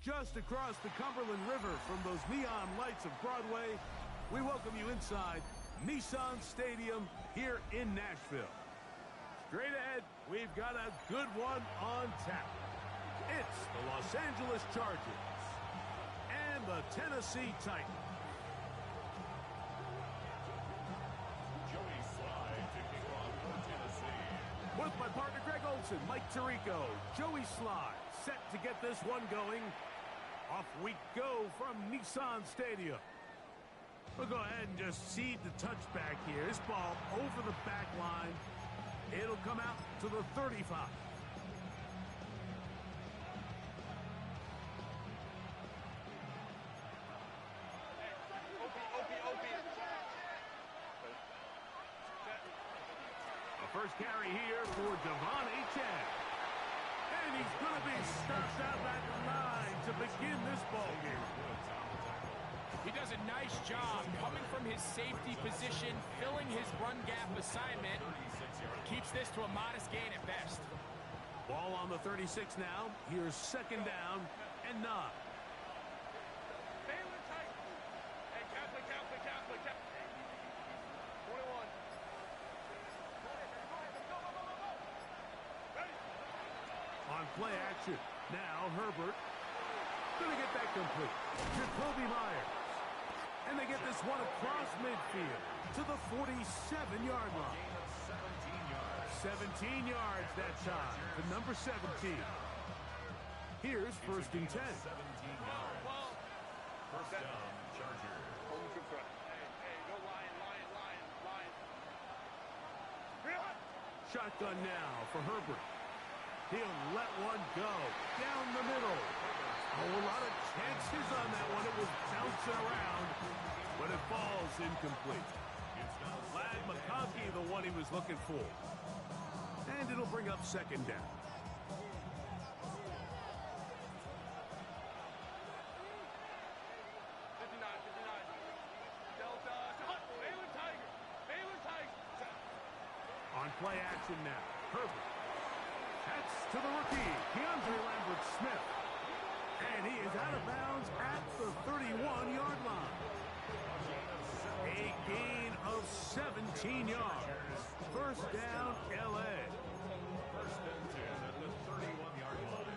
Just across the Cumberland River from those neon lights of Broadway, we welcome you inside Nissan Stadium here in Nashville. Straight ahead, we've got a good one on tap. It's the Los Angeles Chargers and the Tennessee Titans. Joey Slye to kick off for Tennessee. With my partner Greg Olson, Mike Tirico, Joey Slye set to get this one going. Off we go from Nissan Stadium. We'll go ahead and just seed the touchback here. This ball over the back line. It'll come out to the 35. A first carry here for Devon Achane. And he's going to be stopped out at the 9 to begin this ball game. He does a nice job coming from his safety position, filling his run gap assignment. Keeps this to a modest gain at best. Ball on the 36 now. Here's second down and 9. On play action. Now Herbert. Gonna get that complete. Jakobi Meyers. And they get this one across midfield to the 47-yard line. 17 yards that time to number 17. Here's first and 10. 17 yards. First down, Chargers. Shotgun now for Herbert. He'll let one go down the middle. A lot of chances on that one. It was bouncing around, but it falls incomplete. Ladd McConkey, the one he was looking for. And it'll bring up second down. On play action now. Herbert. That's to the rookie, Keandre Lambert-Smith. And he is out of bounds at the 31-yard line. A gain of 17 yards. First down, L.A. First and 10 at the 31-yard line.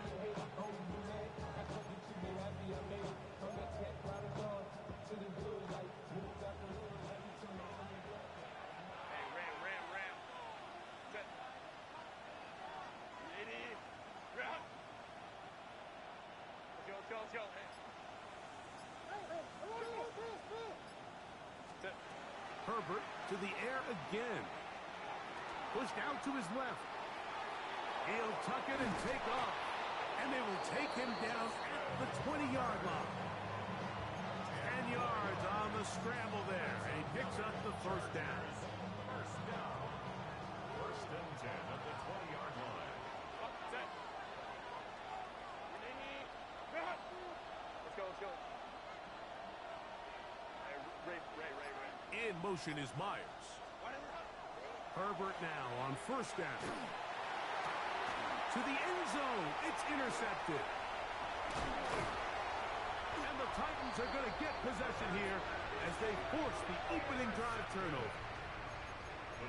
Herbert to the air again. Pushed out to his left. He'll tuck it and take off. And they will take him down at the 20-yard line. 10 yards on the scramble there. And he picks up the first down. First down. First and 10 at the 20-yard line. Let's go. In motion is Myers. Herbert now on first down. To the end zone. It's intercepted. And the Titans are going to get possession here as they force the opening drive turnover.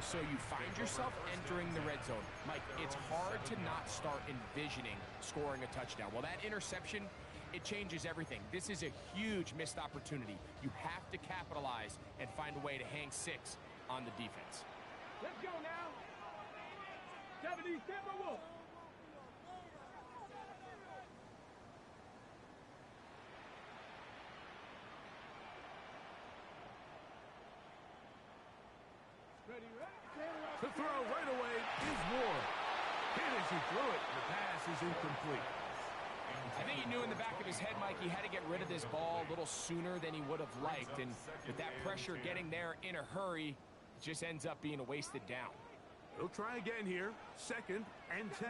So you find yourself entering the red zone. Mike, it's hard to not start envisioning scoring a touchdown. Well, that interception, it changes everything. This is a huge missed opportunity. You have to capitalize and find a way to hang 6 on the defense. Let's go now. 70 Timberwolves. To throw right away is Ward. Hit as he threw it. The pass is incomplete. I think he knew in the back of his head, Mike, he had to get rid of this ball a little sooner than he would have liked. And with that pressure getting there in a hurry, it just ends up being a wasted down. He'll try again here. Second and 10.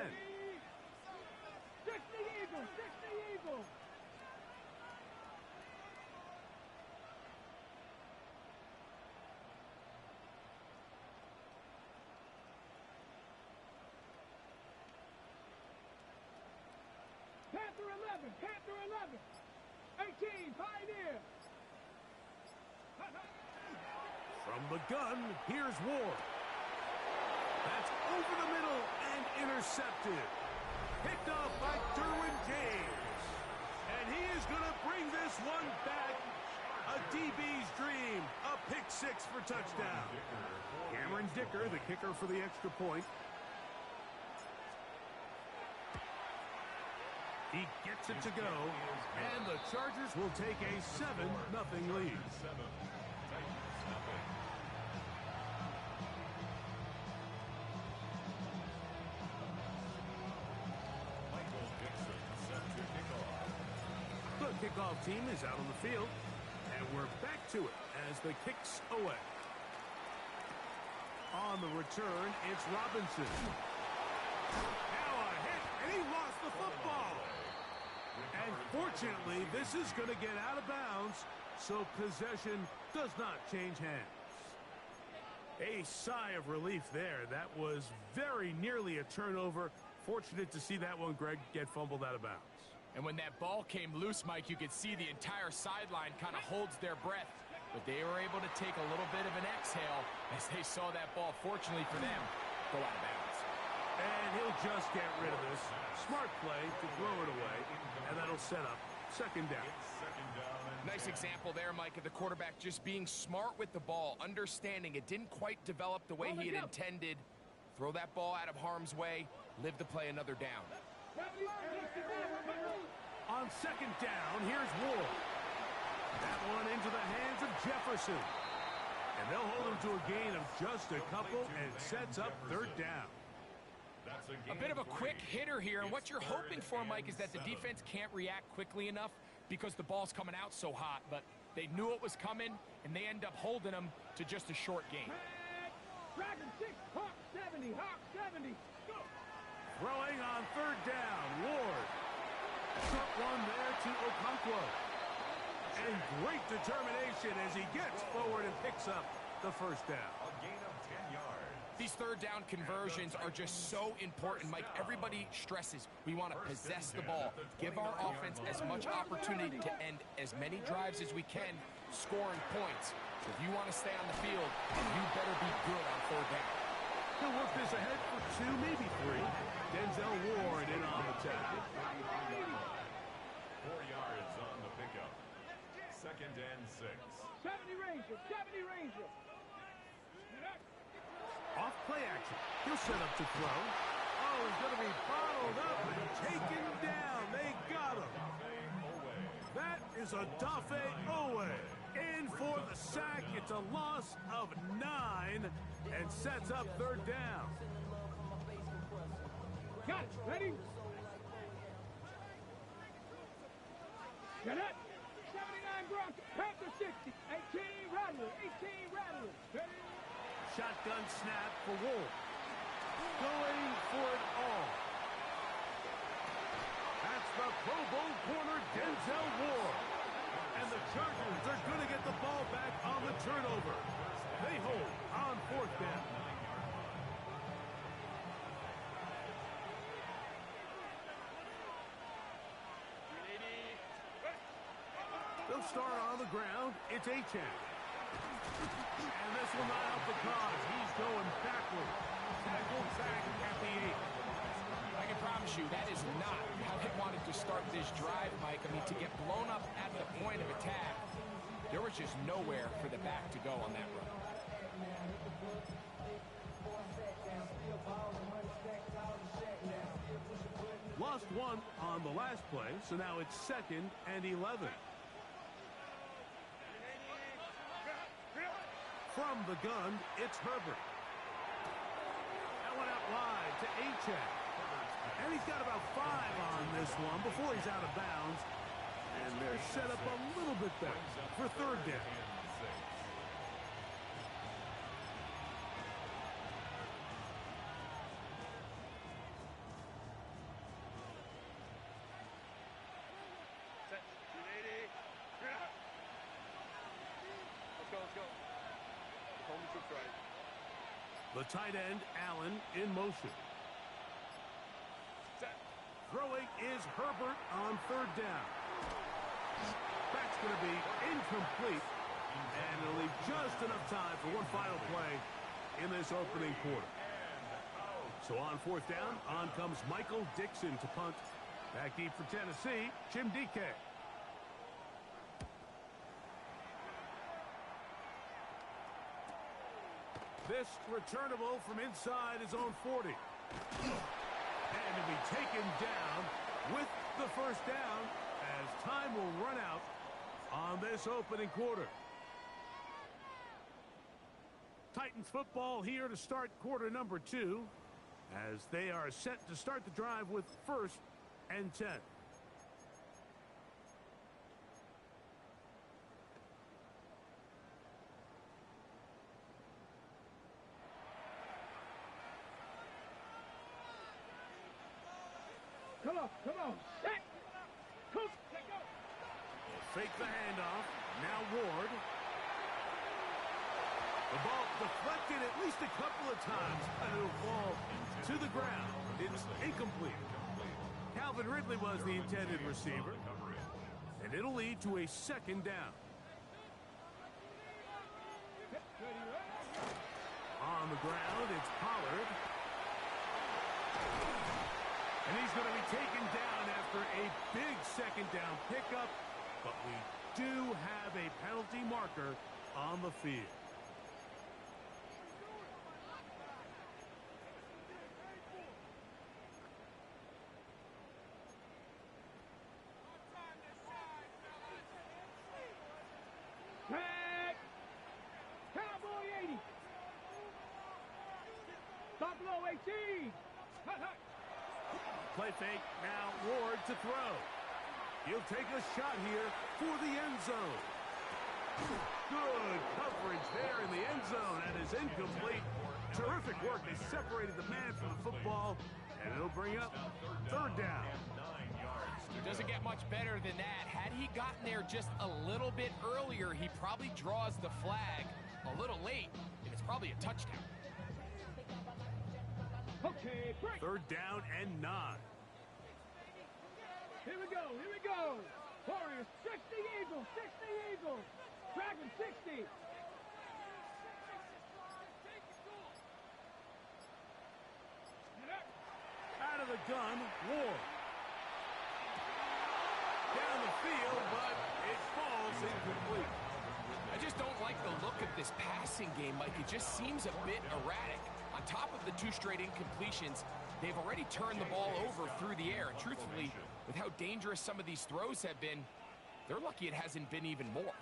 60 Eagles. 60 Eagles. Panther 11. 11. Panther 11. 18. Pioneer. From the gun, here's Ward. That's over the middle and intercepted. Picked off by Derwin James. And he is going to bring this one back. A DB's dream. A pick six for touchdown. Cameron Dicker, the kicker for the extra point. He gets it to go. And the Chargers will take a 7-0 lead. The kickoff team is out on the field. And we're back to it as the kick's away. On the return, it's Robinson. Now a hit, and he lost the football. And fortunately, this is going to get out of bounds, so possession does not change hands. A sigh of relief there. That was very nearly a turnover. Fortunate to see that one, Greg, get fumbled out of bounds. And when that ball came loose, Mike, you could see the entire sideline kind of holds their breath. But they were able to take a little bit of an exhale as they saw that ball, fortunately for them, go out of bounds. And he'll just get rid of this. Smart play to throw it away, and that'll set up second down. Nice example there, Mike, of the quarterback just being smart with the ball, understanding it didn't quite develop the way he had intended. Throw that ball out of harm's way, live to play another down. On second down, here's Ward. That one into the hands of Jefferson. And they'll hold him to a gain of just a couple, and it sets up third down. A bit of a quick hitter here, and what you're hoping for, Mike, is that the defense can't react quickly enough because the ball's coming out so hot, but they knew it was coming, and they end up holding them to just a short gain. Dragon 6, Hawk 70, Hawk 70. Go. Throwing on third down, Ward. Short one there to Okonkwo. And great determination as he gets forward and picks up the first down. A gain of 10 yards. These third down conversions are just so important, Mike. Everybody stresses we want to possess the ball, give our offense as much opportunity to end as many drives as we can, scoring points. So if you want to stay on the field, you better be good on third down. He'll work this ahead for 2, maybe 3. Denzel Ward in on the tackle. 4 yards on the pickup. Second and 6. 70 Ranger, 70 Ranger. Off play action. He'll set up to throw. Oh, he's going to be bottled up and taken down. They got him. That is a Dafe Owe. In for the sack. It's a loss of 9 and sets up third down. Got it. Ready? Get it. 79 Bronco. Panther 60. 18 Rattler. 18 Rattler. Ready? Shotgun snap for Wolf. Going for it all. That's the Pro Bowl corner, Denzel Ward. And the Chargers are going to get the ball back on the turnover. They hold on fourth down. They'll start on the ground. It's Achane. And this will not help the cause. He's going backward. Tackle back at the 8. I can promise you that is not how they wanted to start this drive, Mike. I mean, to get blown up at the point of attack, there was just nowhere for the back to go on that run. Lost one on the last play, so now it's second and 11. From the gun, it's Herbert. That went out wide to Achane. And he's got about 5 on this one before he's out of bounds. And they're set up a little bit better for third down. Set. 280. Let's go, let's go. Home troops right. The tight end, Allen, in motion. Set. Throwing is Herbert on third down. That's going to be incomplete. And it'll leave just enough time for one final play in this opening quarter. So on fourth down, on comes Michael Dixon to punt. Back deep for Tennessee, Jim DK. This returnable from inside his own 40. And to be taken down with the first down as time will run out on this opening quarter. Titans football here to start quarter number 2 as they are set to start the drive with 1st and 10. Come on, set. Cook, let go. Fake the handoff. Now Ward. The ball deflected at least a couple of times, and it'll fall to the ground. It's incomplete. Calvin Ridley was the intended receiver, and it'll lead to a second down. On the ground, it's Pollard. And he's going to be taken down after a big second down pickup, but we do have a penalty marker on the field. Tag. Cowboy 80. Buffalo 18. Hut, hut. Play fake, now Ward to throw. He'll take a shot here for the end zone. Good coverage there in the end zone, and is incomplete. Terrific work. They separated the man from the football, and it'll bring up third down. It doesn't get much better than that. Had he gotten there just a little bit earlier, he probably draws the flag a little late, and it's probably a touchdown. Okay, break. Third down and 9. Here we go. Warriors, 60 Eagles, 60 Eagles. Dragon 60. Out of the gun, Ward. Down the field, but it falls incomplete. I just don't like the look of this passing game, Mike. It just seems a bit erratic. On top of the 2 straight incompletions, they've already turned the ball over through the air. And truthfully, with how dangerous some of these throws have been, they're lucky it hasn't been even more.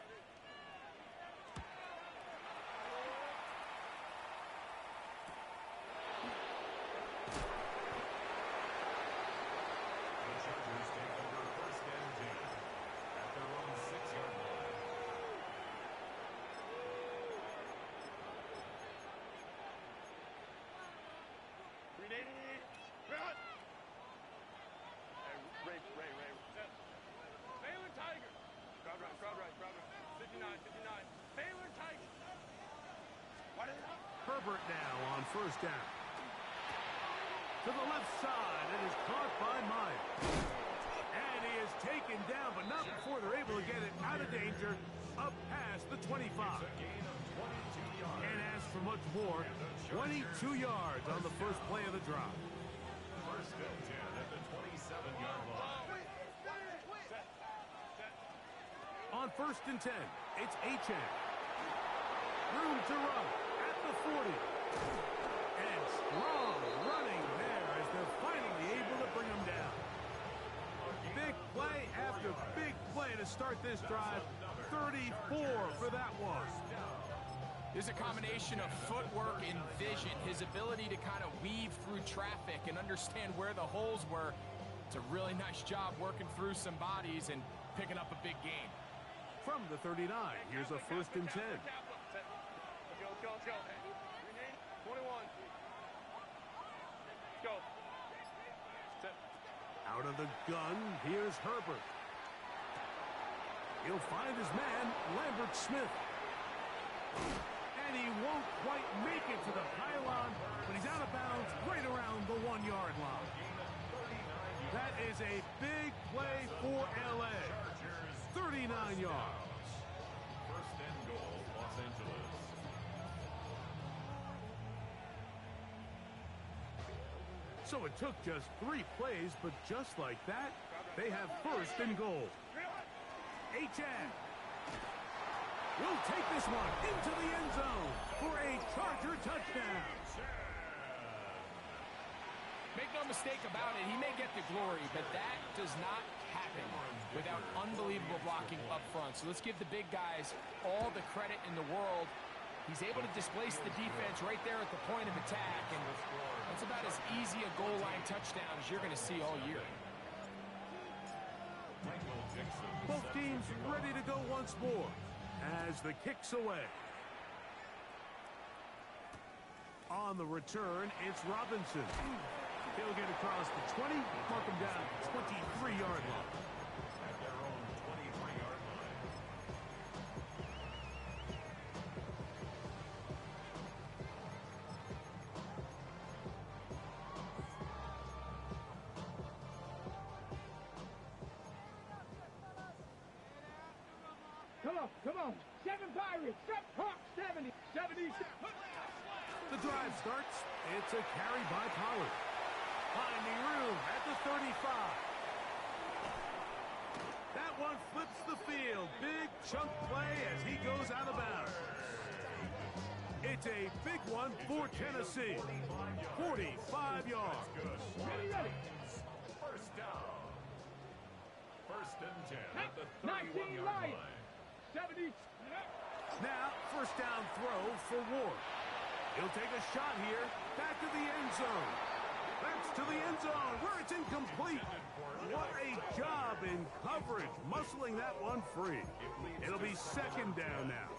Herbert now on first down. To the left side, and is caught by Myers. And he is taken down, but not before they're able to get it out of danger, up past the 25. And as for much more, 22 yards on the first play of the drive. First and 10 at the 27-yard line. On first and 10, it's Achane. Room to run at the 40. And strong running there as they're finally able to bring him down. Big play after big play to start this drive. 34 for that one. There's a combination of footwork and vision, his ability to kind of weave through traffic and understand where the holes were. It's a really nice job working through some bodies and picking up a big gain. From the 39, here's a first and 10. Let's go. 21. Let's go. Out of the gun, here's Herbert. He'll find his man, Lambert Smith. And he won't quite make it to the pylon, but he's out of bounds right around the 1-yard line. That is a big play for L.A. 39 yards. First and goal, Los Angeles. So it took just 3 plays, but just like that, they have first and goal. Achane will take this one into the end zone for a Charger touchdown. Make no mistake about it, he may get the glory, but that does not happen without unbelievable blocking up front. So let's give the big guys all the credit in the world. He's able to displace the defense right there at the point of attack, and that's about as easy a goal line touchdown as you're going to see all year. Both teams ready to go once more as the kick's away. On the return, it's Robinson. He'll get across the 20, mark him down at the 23-yard line. At their own 23-yard line. Come on. 7 Pirates. 7 Hawks. 70. 70. The drive starts. It's a carry by Pollard. Finding room at the 35. That one flips the field. Big chunk play as he goes out of bounds. It's a big one for Tennessee. 45 yards. Ready. First down. First and 10 at the 19 31-yard Lions. line. 70. Now, first down throw for Ward. He'll take a shot here. Back to the end zone. That's to the end zone where it's incomplete. What a job in coverage, muscling that one free. It'll be second down now.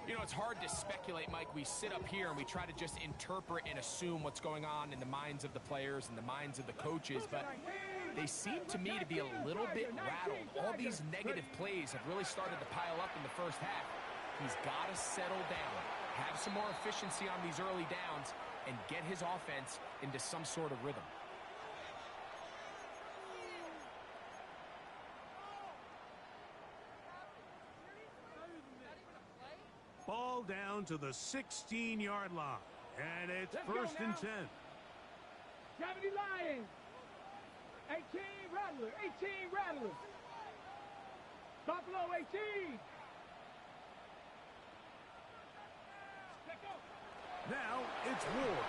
You know, it's hard to speculate, Mike. We sit up here and we try to just interpret and assume what's going on in the minds of the players and the minds of the coaches, but they seem to me to be a little bit rattled. All these negative plays have really started to pile up in the first half. He's got to settle down, have some more efficiency on these early downs, and get his offense into some sort of rhythm. Ball down to the 16-yard line. And it's first and 10. 70 Lions. 18 Rattler. 18 Rattler. Buffalo 18. Now it's Ward.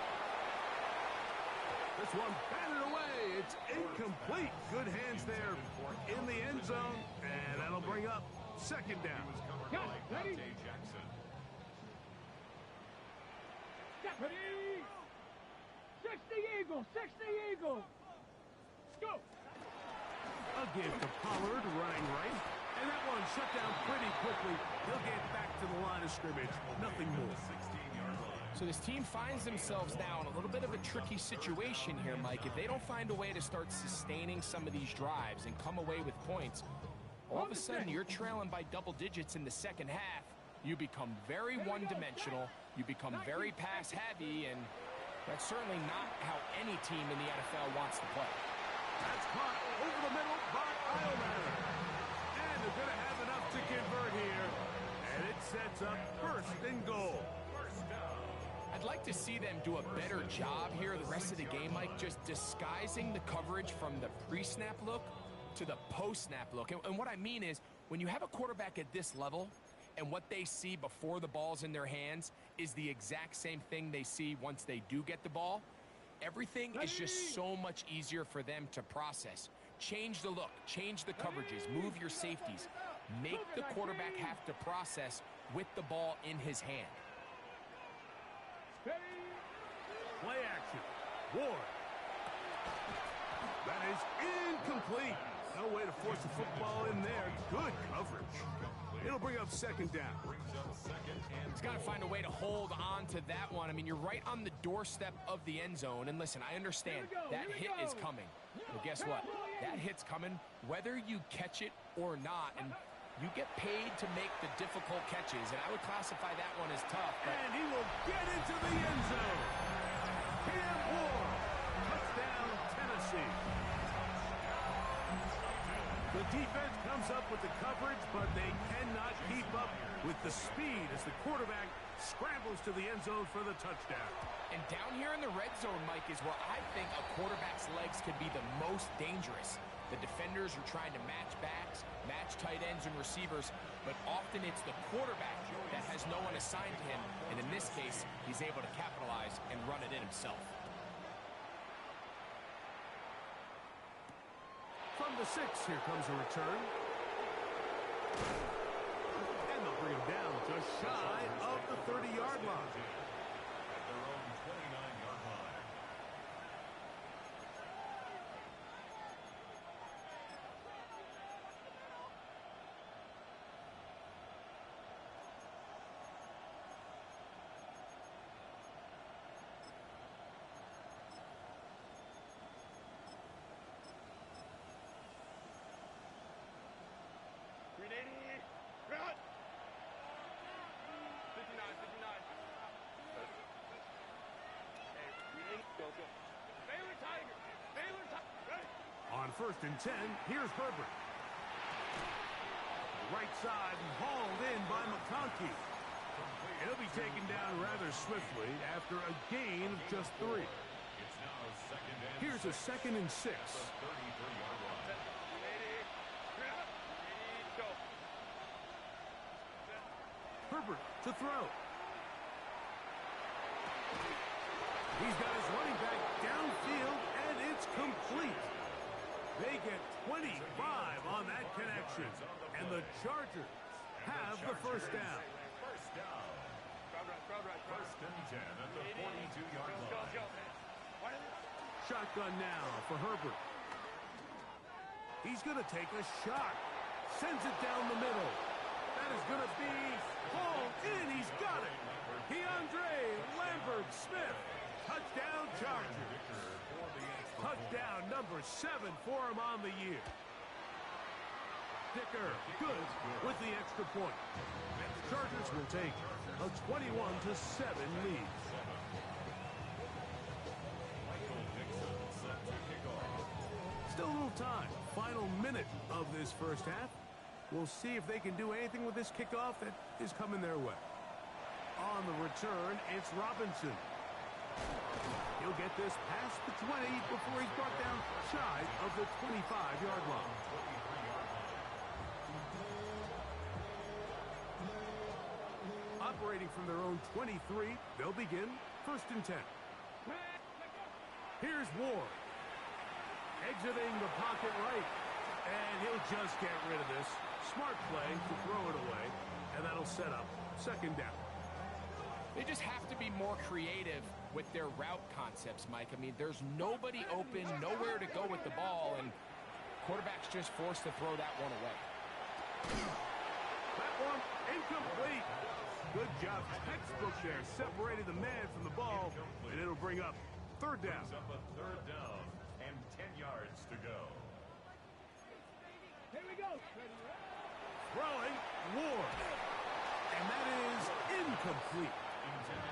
This one batted away. It's incomplete. Good hands there in the end zone. And that'll bring up second down. Got it. Ready? Jackson. Ready. 60 Eagles. 60 Eagles. Let's go. A give to Pollard running right. And that one shut down pretty quickly. He'll get back to the line of scrimmage. Nothing more. 16-yard line. So this team finds themselves now in a little bit of a tricky situation here, Mike. If they don't find a way to start sustaining some of these drives and come away with points, all of a sudden you're trailing by double digits in the second half. You become very one-dimensional. You become very pass-heavy, and that's certainly not how any team in the NFL wants to play. That's caught over the middle by Eilman. And they're going to have enough to convert here. And it sets up first and goal. I'd like to see them do a better job here the rest of the game, Mike, just disguising the coverage from the pre-snap look to the post-snap look. And what I mean is, when you have a quarterback at this level, and what they see before the ball's in their hands is the exact same thing they see once they do get the ball, everything is just so much easier for them to process. Change the look, change the coverages, move your safeties. Make the quarterback have to process with the ball in his hand. Play action. Ward. That is incomplete. No way to force the football in there. Good coverage. It'll bring up second down. He's got to find a way to hold on to that one. I mean, you're right on the doorstep of the end zone. And listen, I understand that hit is coming. But guess what? That hit's coming whether you catch it or not. And you get paid to make the difficult catches. And I would classify that one as tough. But and he will get into the end zone. Cam Ward. Touchdown, Tennessee. The defense comes up with the coverage, but they cannot keep up with the speed as the quarterback scrambles to the end zone for the touchdown. And down here in the red zone, Mike, is where I think a quarterback's legs could be the most dangerous. The defenders are trying to match backs, match tight ends and receivers, but often it's the quarterback that has no one assigned to him, and in this case, he's able to capitalize and run it in himself. From the 6, here comes a return. And they'll bring him down just shy of the 30-yard line. At their own 29-yard line. Run! 59, 59. Hey, go. Baylor Tiger! Baylor Tiger! Ready? On 1st and 10, here's Herbert. Right side and hauled in by McConkey. He'll be taken down rather swiftly after a gain of just 3. It's now second and Here's a 2nd and 6. 33-yard line. Go. Herbert to throw. He's got his running back downfield, and it's complete. They get 25 on that connection, and the Chargers have the first down. First down. Crowd right. First and 10 at the 42-yard line. Go. Shotgun now for Herbert. He's going to take a shot. Sends it down the middle. That is going to be hauled in. He's got it. DeAndre Lambert-Smith. Touchdown Chargers. Touchdown number 7 for him on the year. Dicker good with the extra point. And the Chargers will take a 21-7 lead. Still a little time. Final minute of this first half. We'll see if they can do anything with this kickoff that is coming their way. On the return, it's Robinson. He'll get this past the 20 before he's brought down shy of the 25-yard line. Operating from their own 23, they'll begin 1st and 10. Here's Ward. Exiting the pocket right. And he'll just get rid of this. Smart play to throw it away. And that'll set up 2nd down. They just have to be more creative with their route concepts, Mike. I mean, there's nobody open, nowhere to go with the ball, and quarterback's just forced to throw that one away. That one incomplete. Good job. Textbook there. Separated the man from the ball, and it'll bring up 3rd down. Brings up a 3rd down and 10 yards to go. Here we go. Throwing Ward. And that is incomplete.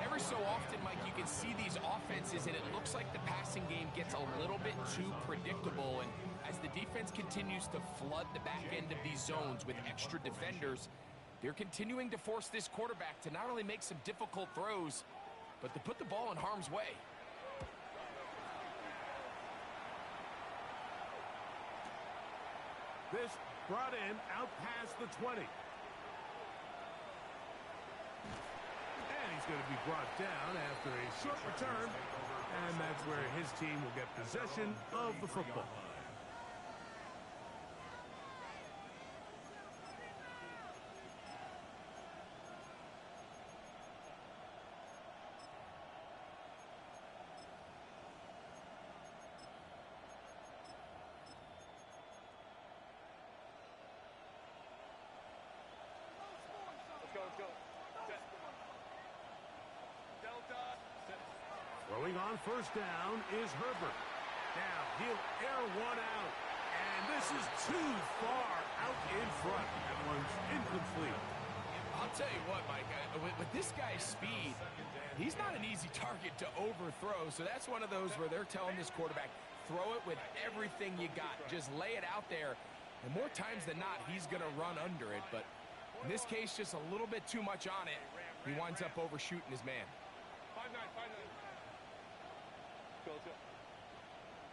Every so often, Mike, you can see these offenses, and it looks like the passing game gets a little bit too predictable. And as the defense continues to flood the back end of these zones with extra defenders, they're continuing to force this quarterback to not only make some difficult throws, but to put the ball in harm's way. This brought in out past the 20. And he's going to be brought down after a short return. And that's where his team will get possession of the football. Let's go. Set. Delta. Set. Throwing on 1st down is Herbert. Now he'll air one out. And this is too far out in front. That one's incomplete. I'll tell you what, Mike, with this guy's speed, he's not an easy target to overthrow. So that's one of those where they're telling this quarterback, throw it with everything you got. Just lay it out there. And more times than not, he's going to run under it, but in this case, just a little bit too much on it. He winds up overshooting his man. 5-9, 5-9. Go.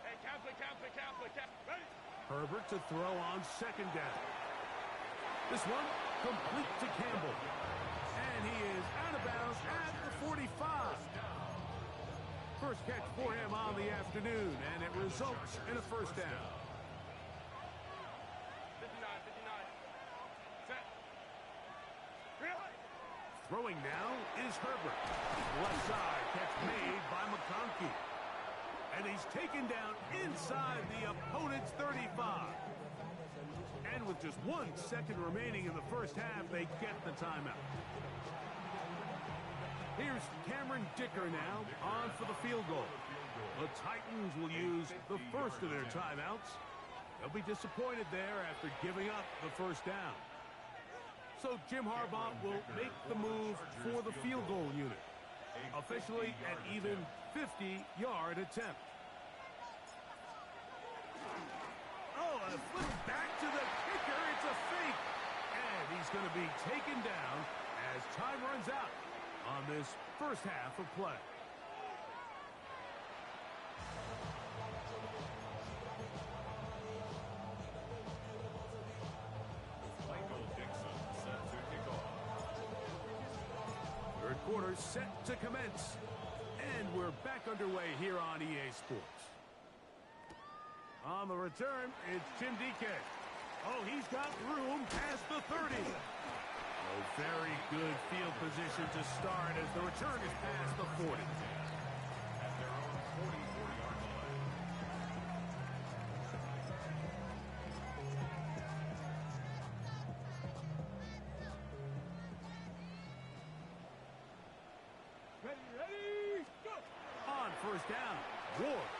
Hey, Catholic. Ready? Herbert to throw on second down. This one complete to Campbell. And he is out of bounds at the 45. First catch for him on the afternoon, and it results in a first down. 59. Set. Really? Throwing now is Herbert. Left side catch made by McConkey. And he's taken down inside the opponent's 35. And with just 1 second remaining in the first half, they get the timeout. Here's Cameron Dicker now on for the field goal. The Titans will use the first of their timeouts. They'll be disappointed there after giving up the first down. So Jim Harbaugh will make the move for the field goal unit. Officially an even 50-yard attempt. Oh, a flip back to the kicker. It's a fake. And he's going to be taken down as time runs out on this first half of play. Michael Dixon set to kick off. Third quarter set to commence. And we're back underway here on EA Sports. On the return, it's Tim DK. Oh, he's got room past the 30. A very good field position to start as the return is past the 40. At their own 44-yard line. Ready, go! On first down, Ward.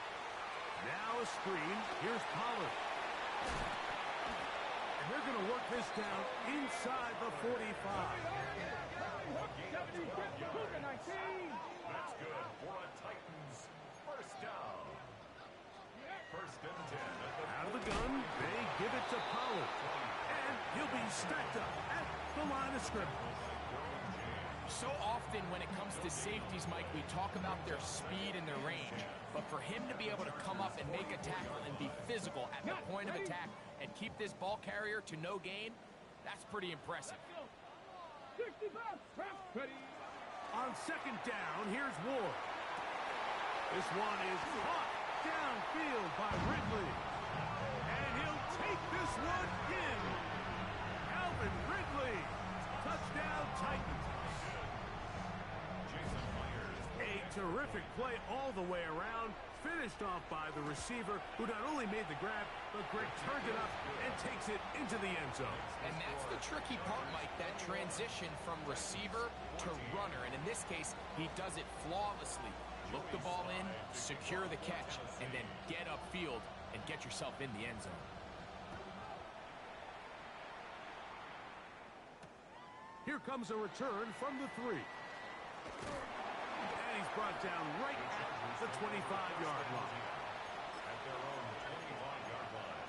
Now a screen. Here's Pollard. And they're going to work this down inside the 45. That's good for a Titans first down. First and 10 at the Out of the gun, they give it to Pollard. And he'll be stacked up at the line of scrimmage. So often when it comes to safeties, Mike, we talk about their speed and their range. But for him to be able to come up and make a tackle and be physical at the point of attack and keep this ball carrier to no gain, that's pretty impressive. 65, ready. On second down, here's Ward. This one is caught downfield by Ridley. And he'll take this one in. Alvin Ridley. Touchdown Titans. Jason Myers. A terrific play all the way around. Finished off by the receiver, who not only made the grab, but Greg turned it up and takes it into the end zone. And that's the tricky part, Mike, that transition from receiver to runner. And in this case, he does it flawlessly. Look the ball in, secure the catch, and then get upfield and get yourself in the end zone. Here comes a return from the 3. And he's brought down right at the 25-yard line. At their own 25-yard line.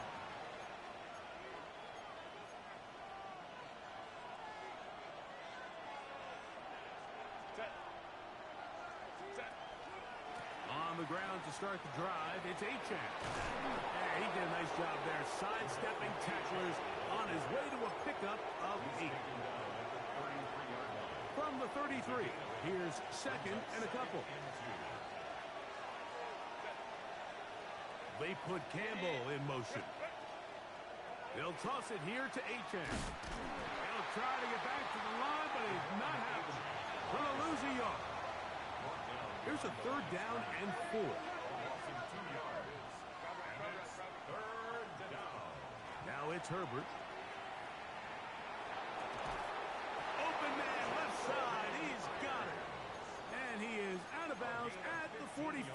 Set. On the ground to start the drive, it's Achane. And he did a nice job there, sidestepping tacklers on his way to a pickup of 8. From the 33, here's second and a couple. They put Campbell in motion. They'll toss it here to Achane. He'll try to get back to the line, but it's not happening. Gonna lose a yard. Here's a third down and 4. Lossing 2 yards. And it's third down. Now it's Herbert. Open man, left side. He's got it. And he is out of bounds at the 45.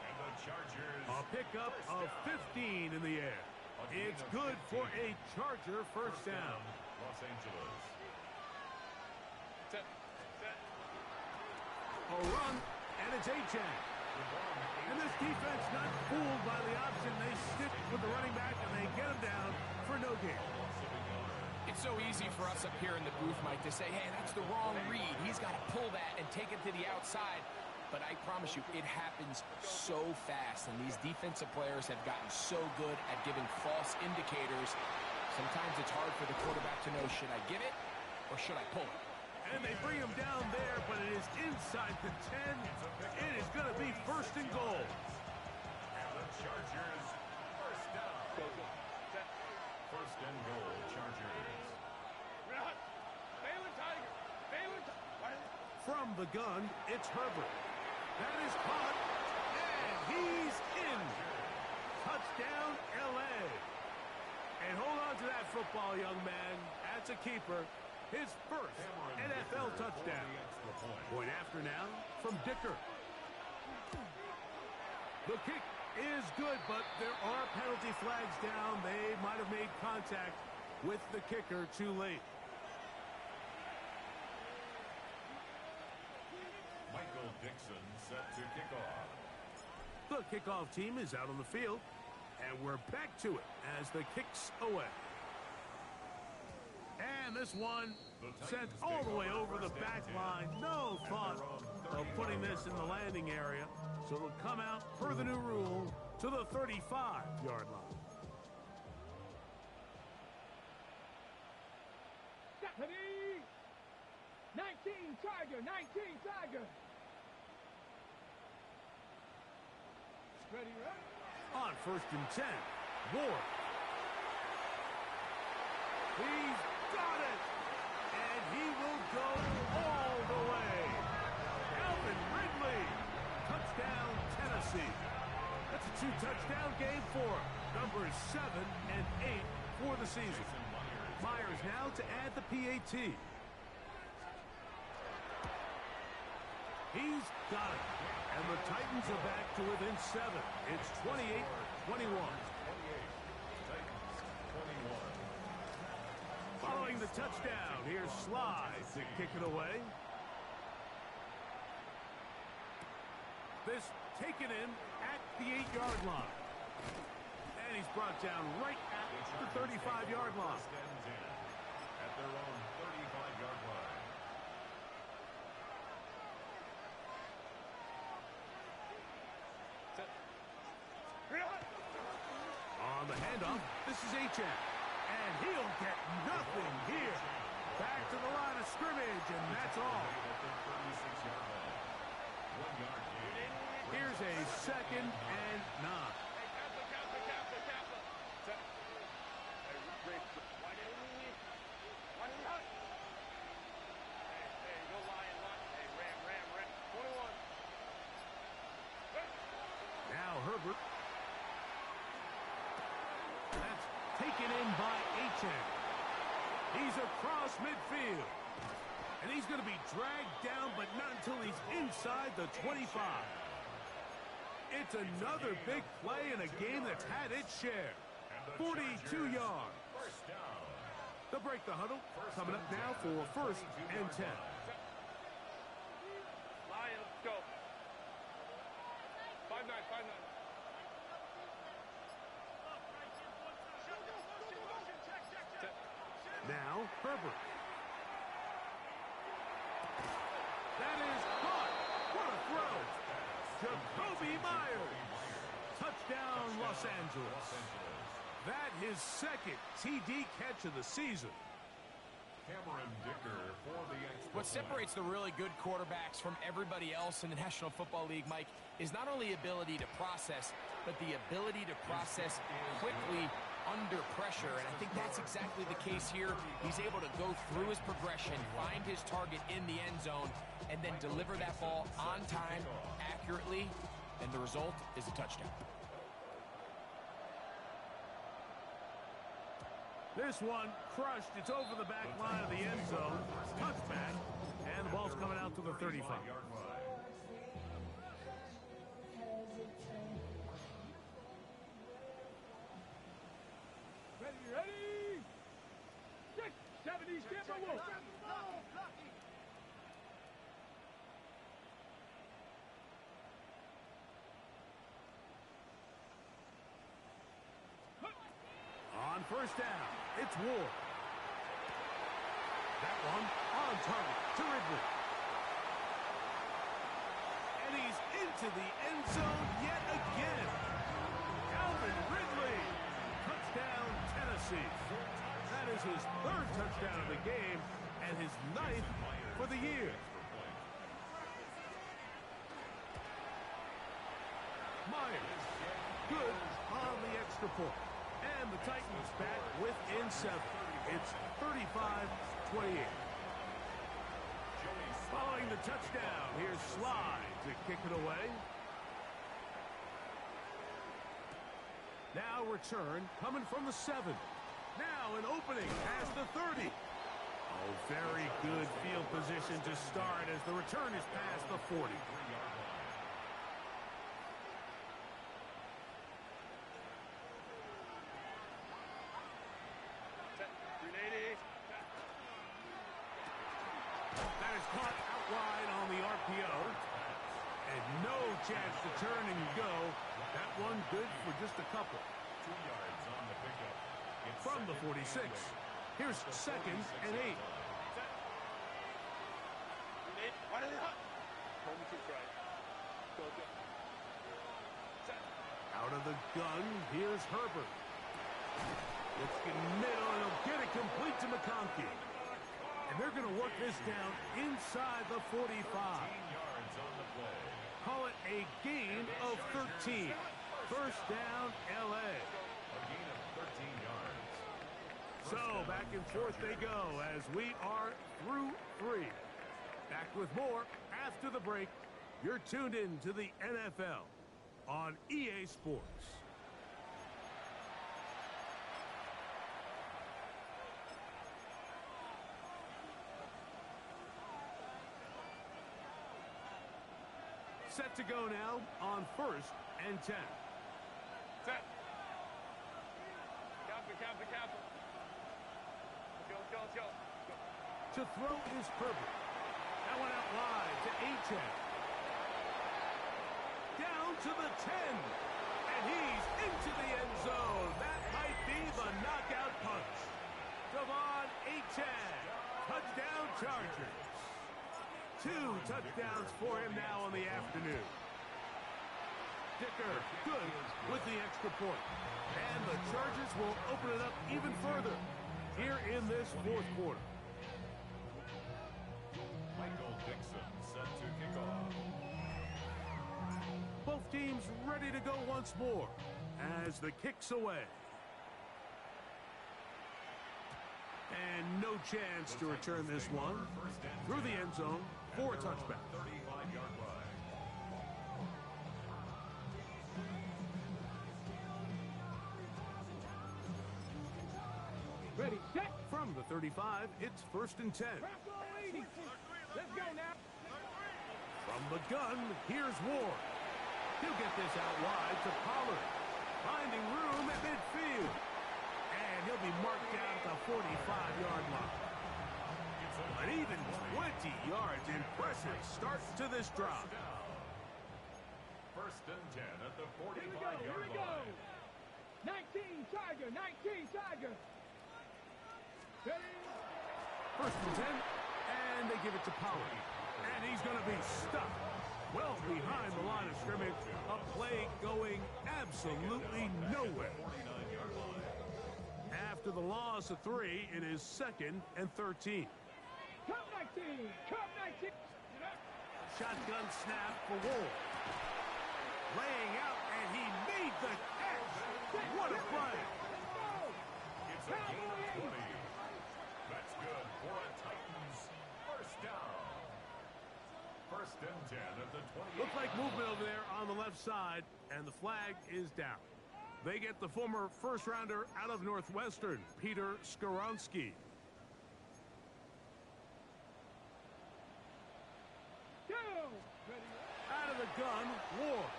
And the Chargers. A pickup of 15 in the air. It's good for a Charger first down. Los Angeles. Set. A run, and it's Achane. And this defense not fooled by the option. They stick with the running back, and they get him down for no gain. It's so easy for us up here in the booth, Mike, to say, hey, that's the wrong read. He's got to pull that and take it to the outside. But I promise you, it happens so fast, and these defensive players have gotten so good at giving false indicators. Sometimes it's hard for the quarterback to know, should I give it or should I pull it? And they bring him down there, but it is inside the 10. It is going to be first and goal. And the Chargers, first down. First and goal, Chargers. Baylor Tiger. Baylor Tiger. From the gun, it's Herbert. That is caught, and he's in. Touchdown, L.A. And hold on to that football, young man. That's a keeper. His first NFL touchdown. Point after now from Dicker. The kick is good, but there are penalty flags down. They might have made contact with the kicker too late. Michael Dixon set to kick off. The kickoff team is out on the field, and we're back to it as the kick's away. And this one sent all the way over the back line. No thought of putting this in the landing area. So it'll come out, per the new rule, to the 35-yard line. Stephanie! 19 Tiger, 19 Tiger. Ready, right? On first and 10, Ward. He's got it! And he will go all the way. Alvin Ridley. Touchdown, Tennessee. That's a 2-touchdown game for him. Numbers 7 and 8 for the season. Myers now to add the PAT. He's got it. And the Titans are back to within 7. It's 28-21. Following the touchdown, here's Sly to kick it away. This taken in at the 8-yard line. And he's brought down right at the 35-yard line. At their own 35-yard line. On the handoff, this is Achane. And he'll get nothing here. Back to the line of scrimmage, and that's all. Here's a second and 9. Now Herbert. That's taken in by Achane. He's across midfield. And he's going to be dragged down, but not until he's inside the 25. It's another big play in a game that's had its share. 42 yards. They'll break the huddle. Coming up now for first and 10. Lions, go. 5-9, 5-9. Now, Herbert. That is caught. What a throw. Jacoby Myers. Touchdown, Los Angeles. That his second TD catch of the season. Cameron Dicker for the extra What separates the really good quarterbacks from everybody else in the National Football League, Mike, is not only ability to process, but the ability to process quickly under pressure. And I think that's exactly the case here. He's able to go through his progression, find his target in the end zone, and then deliver that ball on time, accurately, and the result is a touchdown. This one crushed. It's over the back line of the end zone. Touchback. And the ball's coming out to the 35. Ready? 670 Timberwolves. first down. It's Ward. That one on target to Ridley. And he's into the end zone yet again. Calvin Ridley. Touchdown, Tennessee. That is his third touchdown of the game and his ninth for the year. Myers. Good on the extra point. And the Titans back within 7. It's 35-28. Following the touchdown, here's Sly to kick it away. Now return coming from the 7. Now an opening past the 30. Oh, very good field position to start as the return is past the 40. That is caught out wide on the RPO. And no chance to turn and go. That one good for just a couple. 2 yards on the pickup. From the 46. Here's second and 8. Out of the gun, here's Herbert. It's in the middle, and he'll get it complete to McConkey. And they're going to work this down inside the 45. 15 yards on the play. Call it a gain of 13. First down, L.A. A gain of 13 yards. So back and forth they go as we are through 3. Back with more after the break. You're tuned in to the NFL on EA Sports. Set to go now on 1st and 10. Set. Careful. Let's go. To throw is Herbert. That one out wide to Achane. Down to the 10. And he's into the end zone. That might be the knockout punch. Devon Achane. Touchdown Chargers. 2 touchdowns for him now in the afternoon. Dicker, good with the extra point. And the Chargers will open it up even further here in this 4th quarter. Michael Dixon set to kick off. Both teams ready to go once more as the kick's away. And no chance to return this one through the end zone for a touchback. 35-yard line. Ready, set. From the 35, it's 1st and 10. Bronco 80. Let's go now. From the gun, here's Ward. He'll get this out wide to Pollard. Finding room at midfield. And he'll be marked down at the 45-yard line. An even 20 yards. Impressive start to this drive. 1st and 10 at the Here we 45-yard go. line. 19 Tiger. Ready? 1st and 10, and they give it to Pollard. And he's going to be stuck well behind the line of scrimmage. A play going absolutely nowhere. 49-yard line. After the loss of 3, it is 2nd and 13. Come 19. Shotgun snap for Ward. Laying out, and he made the catch. What a play. It's a gain of 20. That's good for a Titans first down. 1st and 10 at the 20. Looks like movement over there on the left side, and the flag is down. They get the former first-rounder out of Northwestern, Peter Skoronski. Out of the gun, Ward.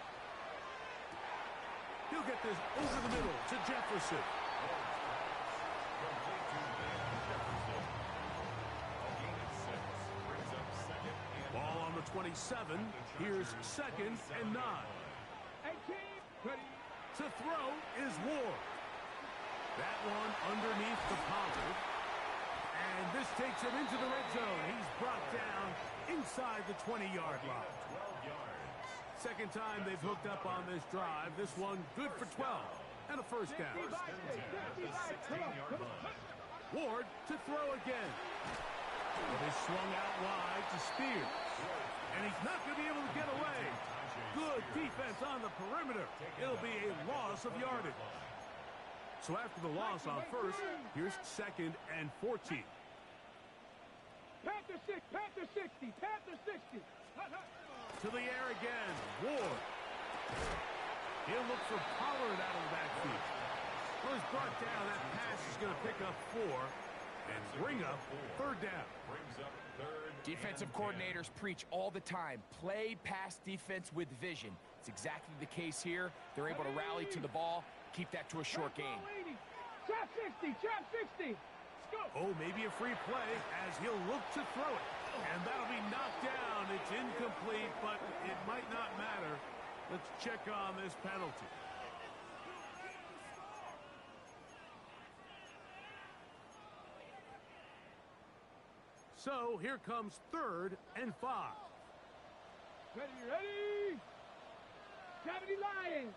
He'll get this over the middle to Jefferson. Complete to Jefferson. A gain of 6. Brings up 2nd and Ball on the 27. Here's 2nd and 9. 18. Ready. To throw is Ward. That one underneath the Pollard. And this takes him into the red zone. He's brought down inside the 20-yard line. 12 yards. Second time they've hooked up on this drive. This one good for 12 and a first down. First and 10 at the 16-yard line. Ward to throw again. It is swung out wide to Spears. And he's not going to be able to get away. Good defense on the perimeter. It'll be a loss of yardage. So after the loss on first, here's second and 14. Panther 60, Panther 60. To the air again. Ward. He'll look for Pollard out of the backfield. Well, he's brought down. That pass is going to pick up 4 and bring up third down. Brings up third. Defensive coordinators preach all the time. Play pass defense with vision. It's exactly the case here. They're able to rally to the ball, keep that to a short game. Trap 60, trap 60. Let's go. Oh, maybe a free play as he'll look to throw it. And that'll be knocked down. It's incomplete, but it might not matter. Let's check on this penalty. So here comes third and 5. Ready. 70 Lions.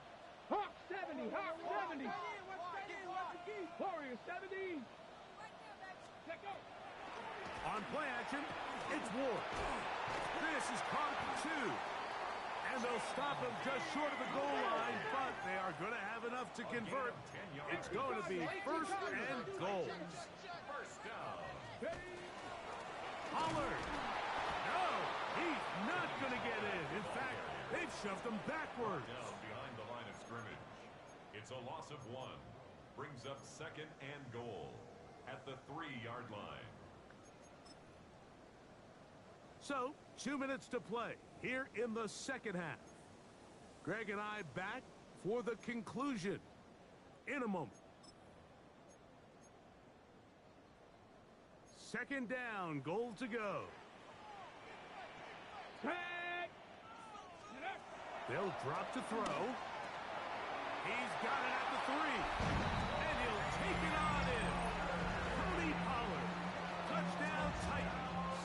Hawk 70, Hawk 70. Warrior 70. Let go. On play action, it's Ward. This is caught at 2. And they'll stop him just short of the goal line, but they are going to have enough to convert. It's going to be first and goal. First down. Pollard. No, he's not going to get in. In fact, they've shoved him backwards. Down behind the line of scrimmage. It's a loss of 1. Brings up second and goal at the 3-yard line. So, 2 minutes to play here in the second half. Greg and I back for the conclusion in a moment. Second down, goal to go. Tag. They'll drop to throw. He's got it at the 3. And he'll take it on in. Tony Pollard. Touchdown, Titans.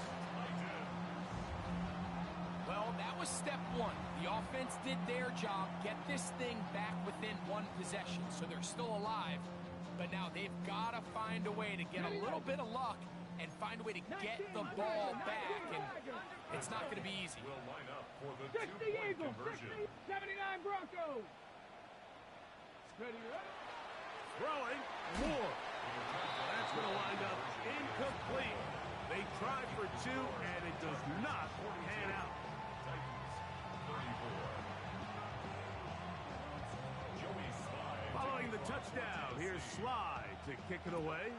Well, that was step 1. The offense did their job, get this thing back within 1 possession, so they're still alive. But now they've got to find a way to get a little bit of luck and find a way to get the ball back, and it's not going to be easy. Will line up for the 60 2-point Eagles, conversion. 79 Broncos. Ready. Throwing. Ward. That's going to wind up incomplete. They tried for 2, and it does not pan out. Titans 34. Joey Slye. Following the touchdown, here's Slye to kick it away.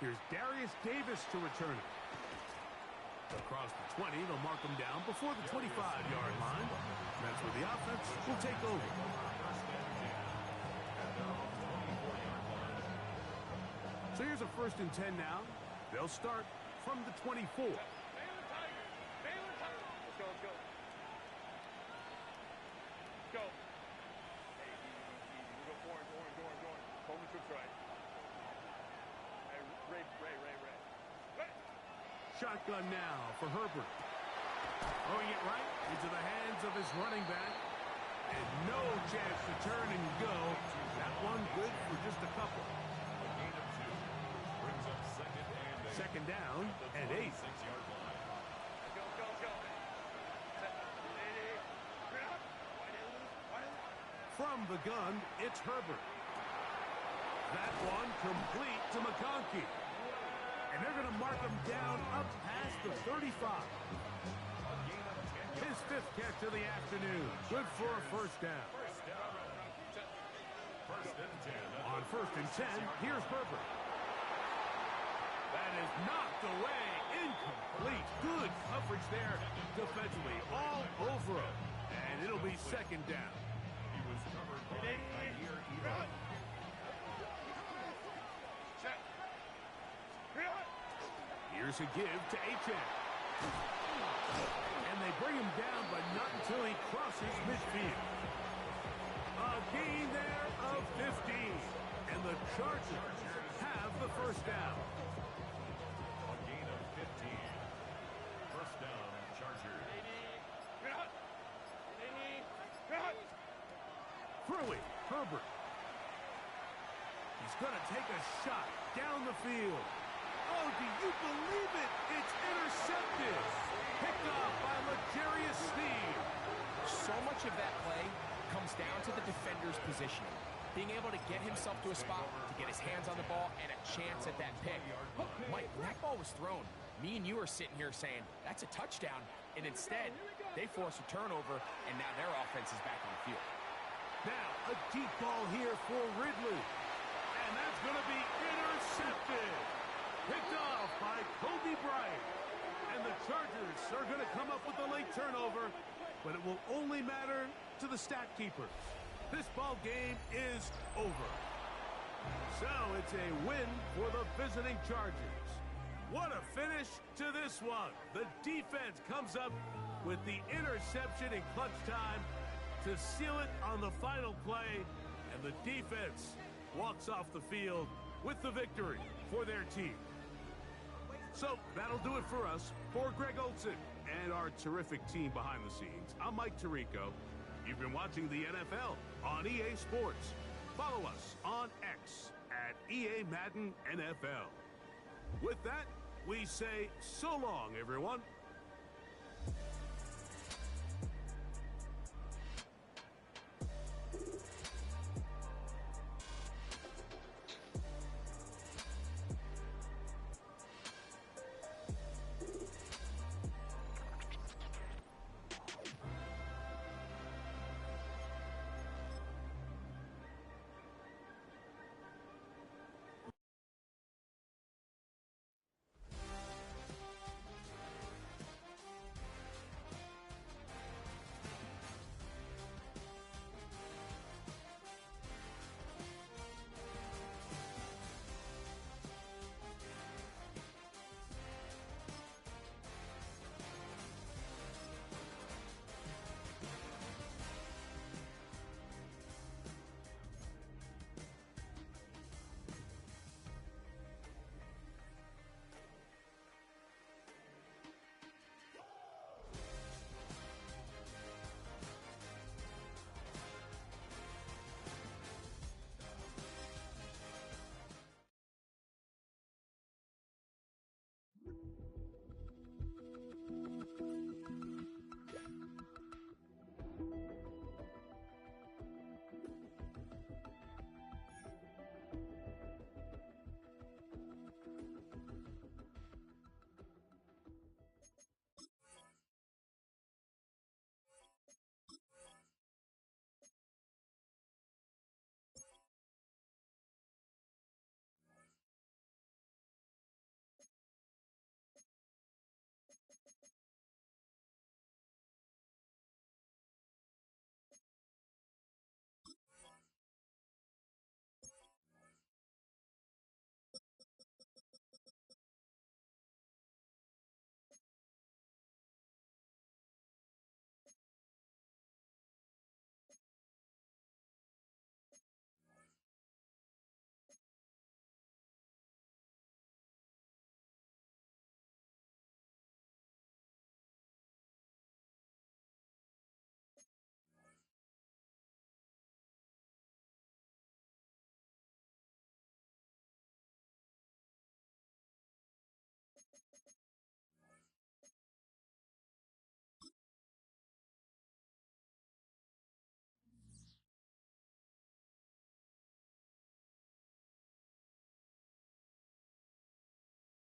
Here's Darius Davis to return it. Across the 20, they'll mark him down before the 25-yard line. That's where the offense will take over. So here's a first and 10 now. They'll start from the 24. Baylor Tigers. Baylor Tigers. Let's go, let's go. Let's go. Easy. We go orange. Coleman took right. Hey, Ray. Shotgun now for Herbert. Throwing it right into the hands of his running back. And no chance to turn and go. That one good for just a couple. A gain of 2. Brings up second and 8. Second down and 8. 6-yard line. Let's go. From the gun, it's Herbert. That one complete to McConkey. And they're going to mark him down up past the 35. His 5th catch of the afternoon. Good for a first down. First and 10. On first and 10, here's Herbert. That is knocked away. Incomplete. Good coverage there defensively. All over him. And it'll be second down. He was covered by Tahir Elam. Here's a give to Achane. And they bring him down, but not until he crosses midfield. A gain there of 15. And the Chargers have the first down. A gain of 15. First down, Chargers. Throwing, Herbert. He's going to take a shot down the field. Oh, do you believe it? It's intercepted. Picked off by L'Jarius Sneed. So much of that play comes down to the defender's positioning. Being able to get himself to a spot, to get his hands on the ball, and a chance at that pick. Mike, when that ball was thrown, me and you are sitting here saying, that's a touchdown. And instead, they force a turnover, and now their offense is back on the field. Now, a deep ball here for Ridley. And that's going to be intercepted. Picked off by Kobe Bryant. And the Chargers are going to come up with a late turnover, but it will only matter to the stat keepers. This ball game is over. So it's a win for the visiting Chargers. What a finish to this one. The defense comes up with the interception in clutch time to seal it on the final play, and the defense walks off the field with the victory for their team. So that'll do it for us. For Greg Olsen and our terrific team behind the scenes, I'm Mike Tirico. You've been watching the NFL on EA Sports. Follow us on X at EA Madden NFL. With that, we say so long, everyone.